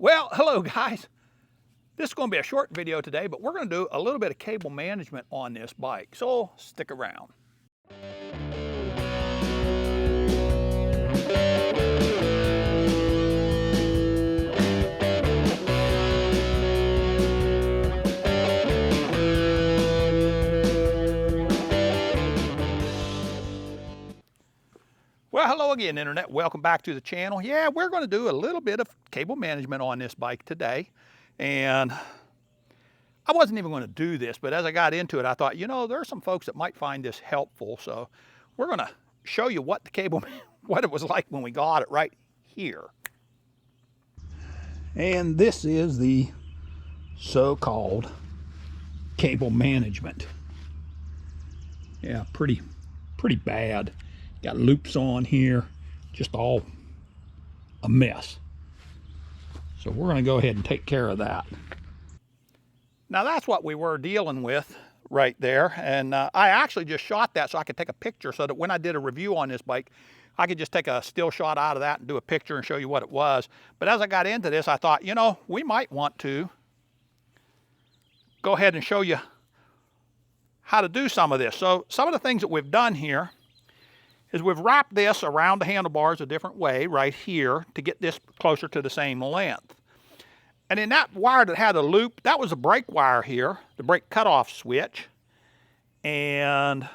Well, hello guys. This is going to be a short video today, but we're going to do a little bit of cable management on this bike, so stick around. Well, hello again, Internet. Welcome back to the channel. Yeah, we're going to do a little bit of cable management on this bike today. And I wasn't even going to do this, but as I got into it, I thought, you know, there are some folks that might find this helpful. So we're going to show you what the cable, what it was like when we got it right here. And this is the so-called cable management. Yeah, pretty bad. Got loops on here, just all a mess. So we're going to go ahead and take care of that. Now that's what we were dealing with right there. And I actually just shot that so I could take a picture so that when I did a review on this bike, I could just take a still shot out of that and do a picture and show you what it was. But as I got into this, I thought, you know, we might want to go ahead and show you how to do some of this. So some of the things that we've done here is we've wrapped this around the handlebars a different way right here to get this closer to the same length. And in that wire that had a loop, that was a brake wire here, the brake cutoff switch. And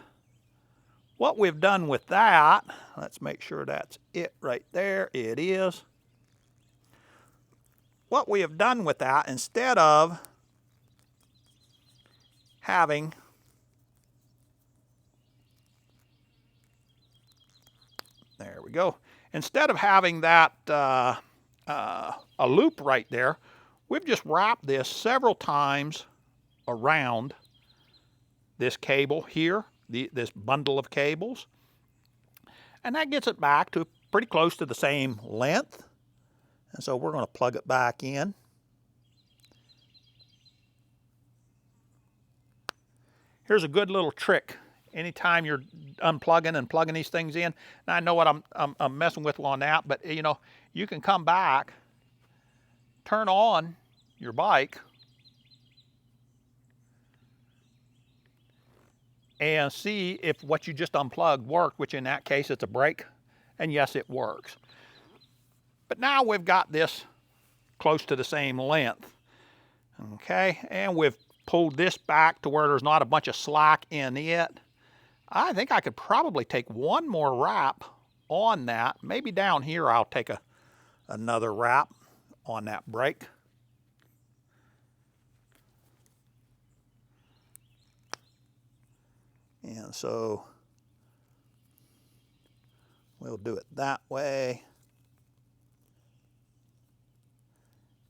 what we've done with that, let's make sure that's it right there. It is. What we have done with that, instead of having there we go. Instead of having that a loop right there, we've just wrapped this several times around this cable here, this bundle of cables. And that gets it back to pretty close to the same length. And so we're going to plug it back in. Here's a good little trick. Anytime you're unplugging and plugging these things in, and I know what I'm messing with on that, but you know, you can come back, turn on your bike, and see if what you just unplugged worked, which in that case it's a brake, and yes, it works. But now we've got this close to the same length, okay, and we've pulled this back to where there's not a bunch of slack in it. I think I could probably take one more wrap on that. Maybe down here I'll take another wrap on that brake. And so we'll do it that way.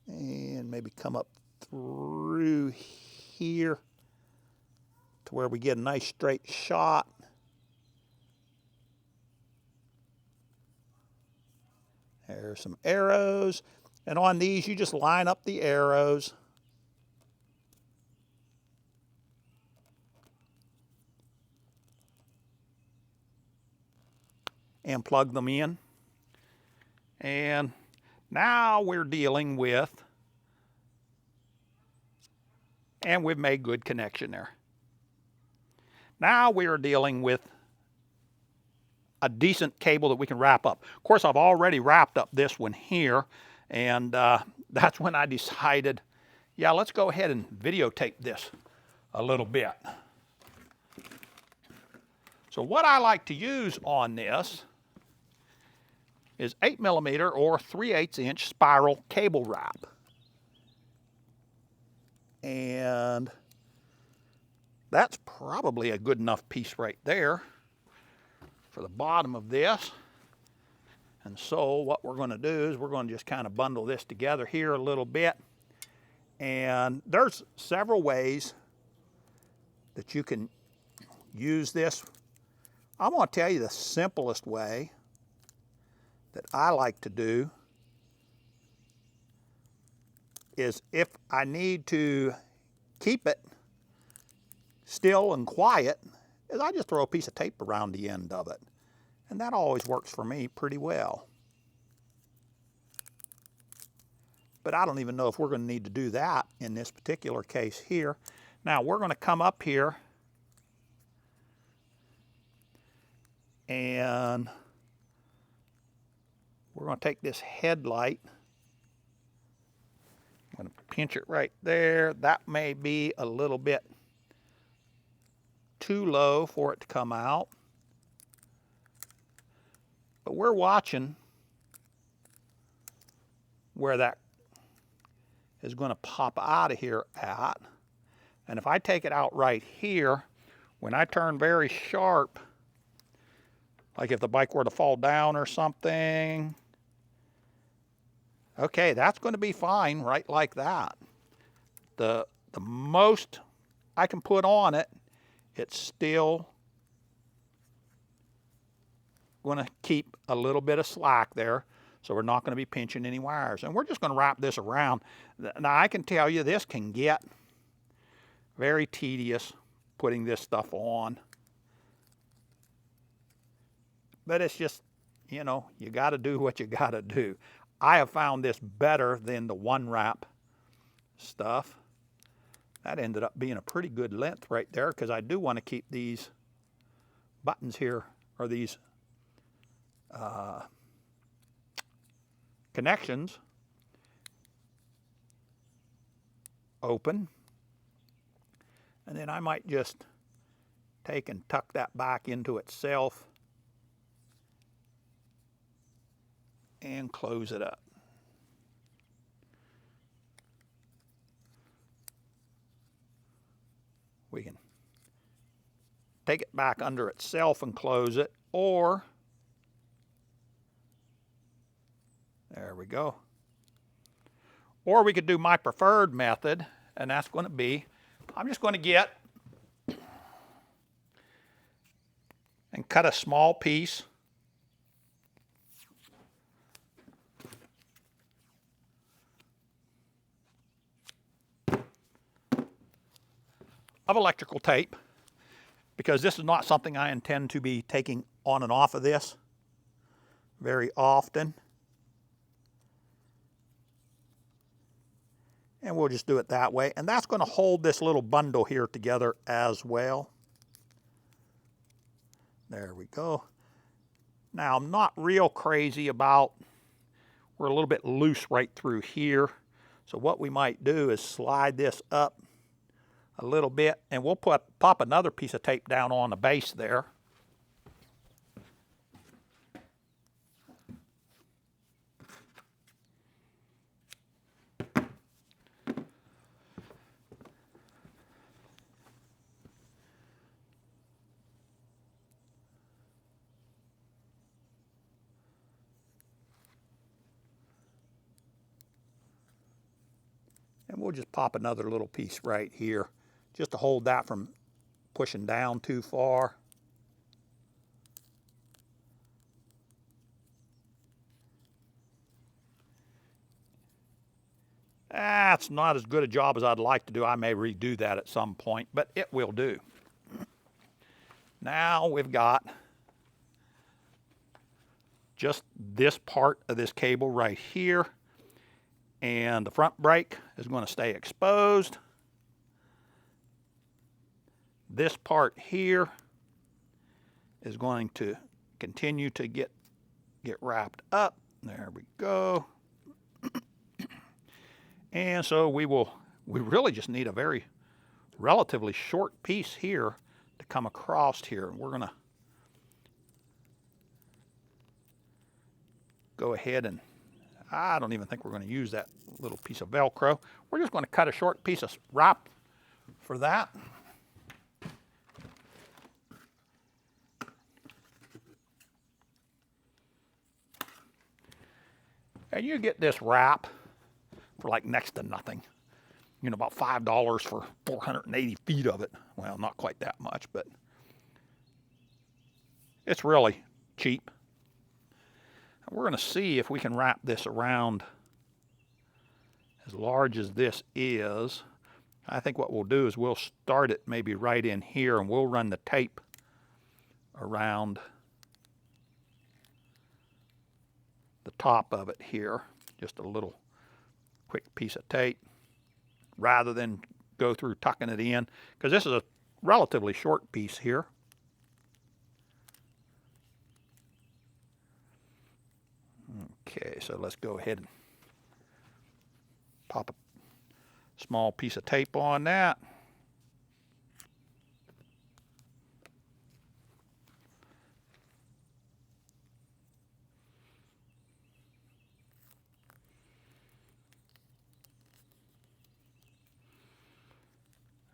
And maybe come up through here to where we get a nice straight shot. There's some arrows. And on these, you just line up the arrows. And plug them in. And now we're dealing with, and we've made good connection there. Now we are dealing with a decent cable that we can wrap up. Of course, I've already wrapped up this one here, and that's when I decided, yeah, let's go ahead and videotape this a little bit. So what I like to use on this is 8mm or 3/8 inch spiral cable wrap. And that's probably a good enough piece right there for the bottom of this. And so what we're going to do is we're going to just kind of bundle this together here a little bit. And there's several ways that you can use this. I'm going to tell you the simplest way that I like to do is, if I need to keep it still and quiet, is I just throw a piece of tape around the end of it. And that always works for me pretty well. but I don't even know if we're going to need to do that in this particular case here. Now we're going to come up here and we're going to take this headlight. I'm going to pinch it right there. That may be a little bit too low for it to come out. But we're watching where that is going to pop out of here at. And if I take it out right here, when I turn very sharp, like if the bike were to fall down or something, okay, that's going to be fine right like that. The most I can put on it, it's still going to keep a little bit of slack there, so we're not going to be pinching any wires. And we're just going to wrap this around. Now I can tell you this can get very tedious putting this stuff on. But it's just, you know, you got to do what you got to do. I have found this better than the one wrap stuff. That ended up being a pretty good length right there, because I do want to keep these buttons here, or these connections open. And then I might just take and tuck that back into itself and close it up. We can take it back under itself and close it, or there we go. Or we could do my preferred method, and that's going to be, I'm just going to get and cut a small piece of electrical tape, because this is not something I intend to be taking on and off of this very often. And we'll just do it that way. And that's going to hold this little bundle here together as well. There we go. Now, I'm not real crazy about, we're a little bit loose right through here. So what we might do is slide this up a little bit, and we'll pop another piece of tape down on the base there. And we'll just pop another little piece right here, just to hold that from pushing down too far. That's not as good a job as I'd like to do. I may redo that at some point, but it will do. Now we've got just this part of this cable right here, and the front brake is going to stay exposed. This part here is going to continue to get wrapped up. There we go. And so we really just need a very relatively short piece here to come across here. And we're going to go ahead and, I don't even think we're going to use that little piece of Velcro. We're just going to cut a short piece of wrap for that. And you get this wrap for like next to nothing. You know, about $5 for 480 feet of it. Well, not quite that much, but it's really cheap. And we're going to see if we can wrap this around as large as this is. I think what we'll do is we'll start it maybe right in here, and we'll run the tape around the top of it here, just a little quick piece of tape rather than go through tucking it in, because this is a relatively short piece here. Okay, so let's go ahead and pop a small piece of tape on that.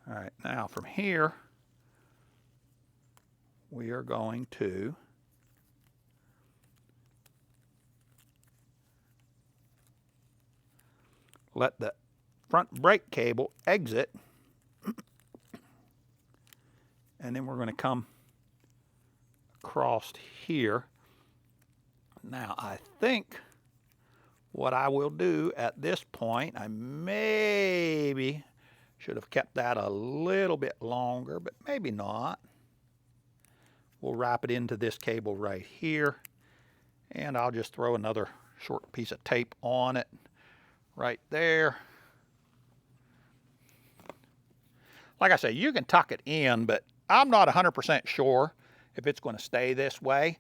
All right, now from here, we are going to let the front brake cable exit, and then we're going to come across here. Now, I think what I will do at this point, I maybe should have kept that a little bit longer, but maybe not. We'll wrap it into this cable right here, and I'll just throw another short piece of tape on it right there. Like I say, you can tuck it in, but I'm not 100% sure if it's going to stay this way.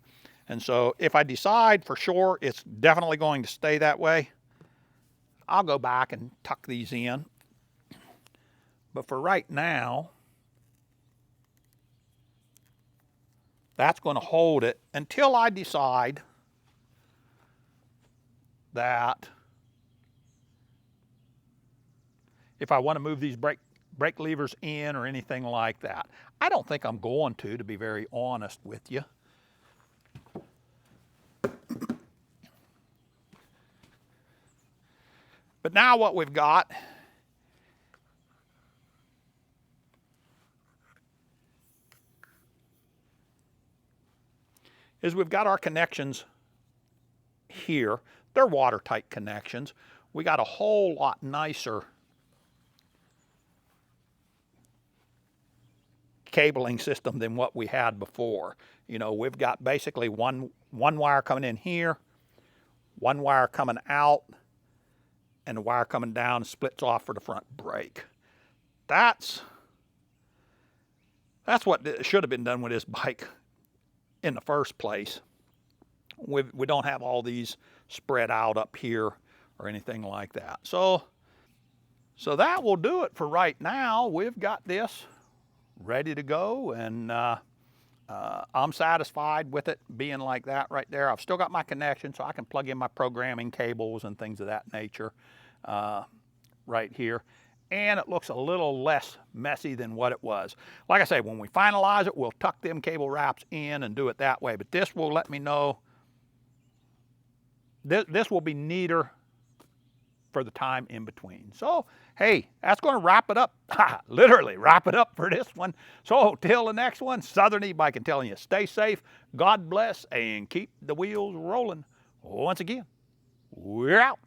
And so if I decide for sure it's definitely going to stay that way, I'll go back and tuck these in. But for right now, that's going to hold it until I decide that if I want to move these brake levers in or anything like that. I don't think I'm going to be very honest with you. But now what we've got is we've got our connections here. They're watertight connections. We got a whole lot nicer cabling system than what we had before. You know, we've got basically one wire coming in here, one wire coming out, and the wire coming down splits off for the front brake. That's what should have been done with this bike in the first place. We don't have all these spread out up here or anything like that. So that will do it for right now. We've got this ready to go, and I'm satisfied with it being like that right there. I've still got my connection, so I can plug in my programming cables and things of that nature right here. And it looks a little less messy than what it was. Like I say, when we finalize it, we'll tuck them cable wraps in and do it that way. But this will let me know, this will be neater for the time in between. So, hey, that's going to wrap it up. Literally wrap it up for this one. So, till the next one, Southern E-Bike telling you, stay safe, God bless, and keep the wheels rolling. Once again, we're out.